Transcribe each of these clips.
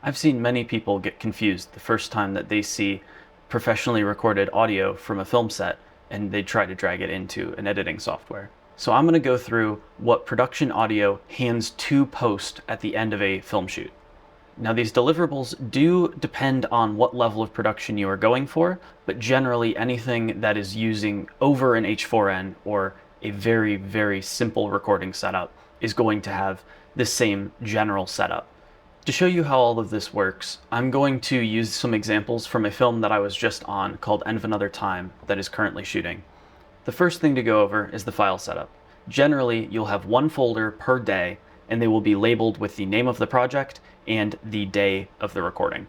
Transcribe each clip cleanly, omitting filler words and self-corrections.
I've seen many people get confused the first time that they see professionally recorded audio from a film set and they try to drag it into an editing software. So I'm going to go through what production audio hands to post at the end of a film shoot. Now, these deliverables do depend on what level of production you are going for, but generally anything that is using over an H4n or a very, very simple recording setup is going to have the same general setup. To show you how all of this works, I'm going to use some examples from a film that I was just on called End of Another Time that is currently shooting. The first thing to go over is the file setup. Generally, you'll have one folder per day, and they will be labeled with the name of the project and the day of the recording.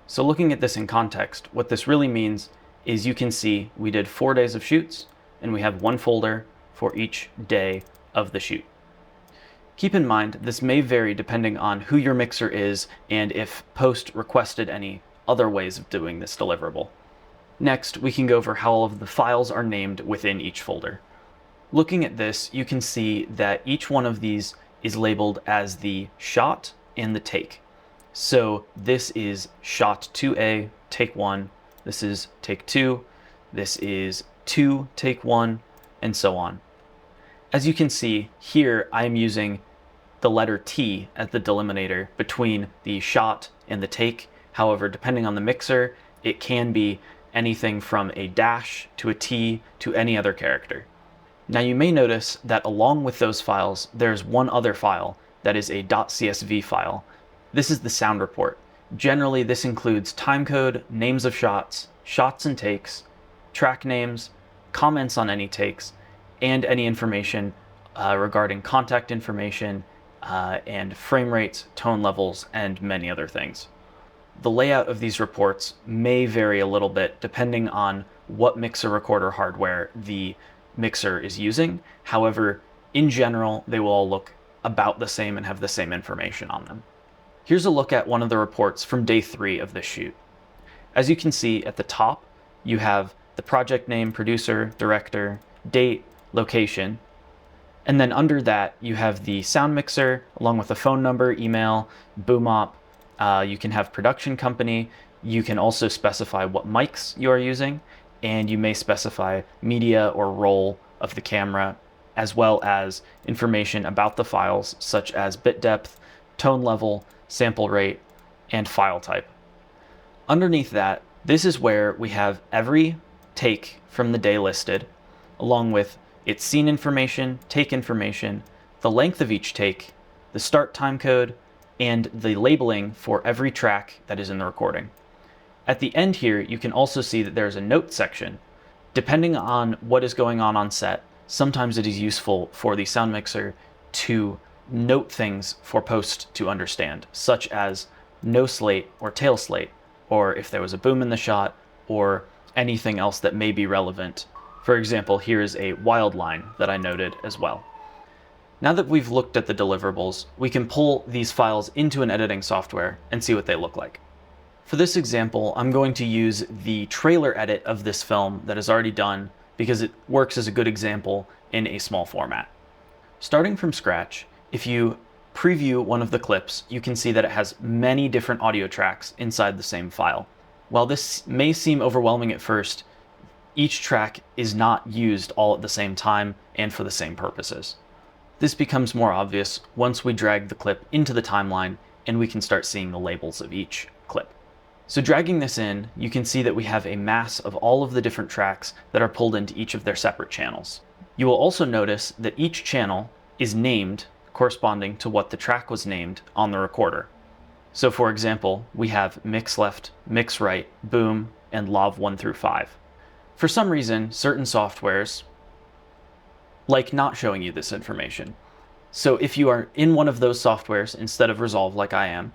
So looking at this in context, what this really means is you can see we did 4 days of shoots, and we have one folder for each day of the shoot. Keep in mind, this may vary depending on who your mixer is and if post requested any other ways of doing this deliverable. Next, we can go over how all of the files are named within each folder. Looking at this, you can see that each one of these is labeled as the shot and the take. So this is shot 2A, take 1, this is take 2, this is 2, take 1, and so on. As you can see, here I'm using the letter T as the delimiter between the shot and the take. However, depending on the mixer, it can be anything from a dash to a T to any other character. Now you may notice that along with those files, there's one other file that is a .csv file. This is the sound report. Generally, this includes timecode, names of shots, shots and takes, track names, comments on any takes, and any information regarding contact information and frame rates, tone levels, and many other things. The layout of these reports may vary a little bit depending on what mixer recorder hardware the mixer is using. However, in general, they will all look about the same and have the same information on them. Here's a look at one of the reports from day 3 of this shoot. As you can see at the top, you have the project name, producer, director, date, location, and then under that you have the sound mixer along with a phone number, email, boom op. You can have production company. You can also specify what mics you are using, and you may specify media or roll of the camera, as well as information about the files such as bit depth, tone level, sample rate, and file type. Underneath that, this is where we have every take from the day listed, along with its scene information, take information, the length of each take, the start time code, and the labeling for every track that is in the recording. At the end here, you can also see that there's a note section. Depending on what is going on set, sometimes it is useful for the sound mixer to note things for post to understand, such as no slate or tail slate, or if there was a boom in the shot, or anything else that may be relevant. For example, here is a wild line that I noted as well. Now that we've looked at the deliverables, we can pull these files into an editing software and see what they look like. For this example, I'm going to use the trailer edit of this film that is already done because it works as a good example in a small format. Starting from scratch, if you preview one of the clips, you can see that it has many different audio tracks inside the same file. While this may seem overwhelming at first, each track is not used all at the same time and for the same purposes. This becomes more obvious once we drag the clip into the timeline and we can start seeing the labels of each clip. So dragging this in, you can see that we have a mass of all of the different tracks that are pulled into each of their separate channels. You will also notice that each channel is named corresponding to what the track was named on the recorder. So for example, we have mix left, mix right, boom, and lav 1 through 5. For some reason, certain softwares like not showing you this information. So if you are in one of those softwares instead of Resolve like I am,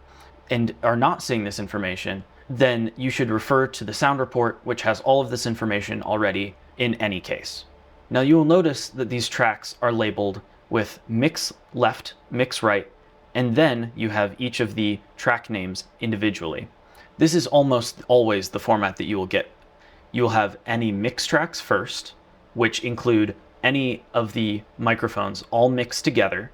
and are not seeing this information, then you should refer to the sound report, which has all of this information already in any case. Now you will notice that these tracks are labeled with mix left, mix right, and then you have each of the track names individually. This is almost always the format that you will get. You will have any mix tracks first, which include any of the microphones all mixed together,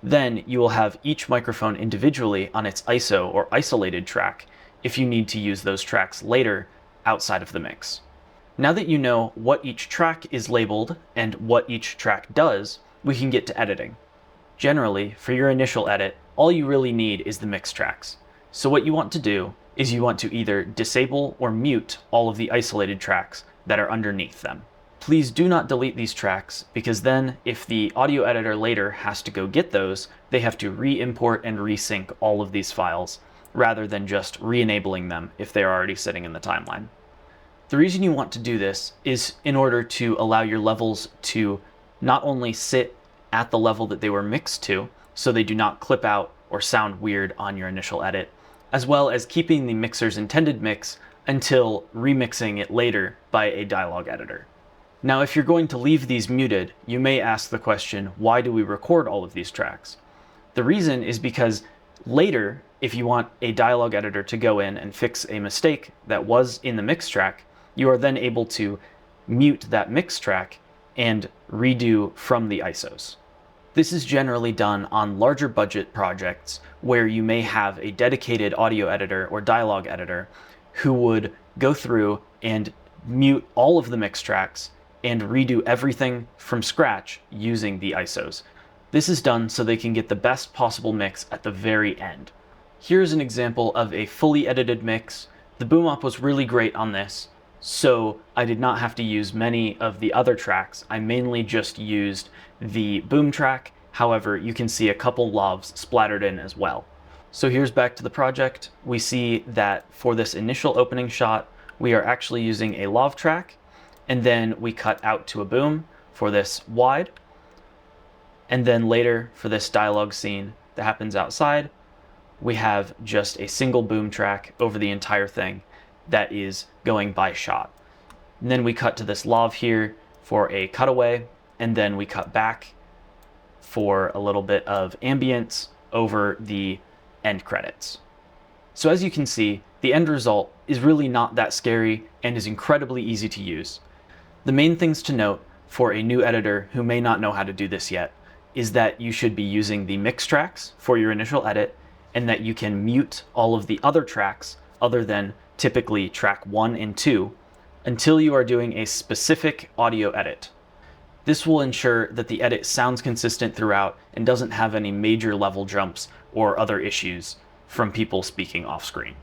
Then you will have each microphone individually on its ISO or isolated track if you need to use those tracks later outside of the mix. Now that you know what each track is labeled and what each track does, we can get to editing. Generally, for your initial edit, all you really need is the mix tracks. So what you want to do is you want to either disable or mute all of the isolated tracks that are underneath them. Please do not delete these tracks, because then if the audio editor later has to go get those, they have to re-import and resync all of these files, rather than just re-enabling them if they're already sitting in the timeline. The reason you want to do this is in order to allow your levels to not only sit at the level that they were mixed to, so they do not clip out or sound weird on your initial edit, as well as keeping the mixer's intended mix until remixing it later by a dialogue editor. Now, if you're going to leave these muted, you may ask the question, why do we record all of these tracks? The reason is because later, if you want a dialogue editor to go in and fix a mistake that was in the mix track, you are then able to mute that mix track and redo from the ISOs. This is generally done on larger budget projects where you may have a dedicated audio editor or dialogue editor who would go through and mute all of the mix tracks and redo everything from scratch using the ISOs. This is done so they can get the best possible mix at the very end. Here's an example of a fully edited mix. The boom op was really great on this, so I did not have to use many of the other tracks. I mainly just used the boom track. However, you can see a couple lavs splattered in as well. So here's back to the project. We see that for this initial opening shot, we are actually using a lav track, and then we cut out to a boom for this wide. And then later for this dialogue scene that happens outside, we have just a single boom track over the entire thing that is going by shot. And then we cut to this lav here for a cutaway, and then we cut back for a little bit of ambience over the end credits. So as you can see, the end result is really not that scary and is incredibly easy to use. The main things to note for a new editor who may not know how to do this yet is that you should be using the mix tracks for your initial edit, and that you can mute all of the other tracks other than typically track 1 and 2 until you are doing a specific audio edit. This will ensure that the edit sounds consistent throughout and doesn't have any major level jumps or other issues from people speaking off screen.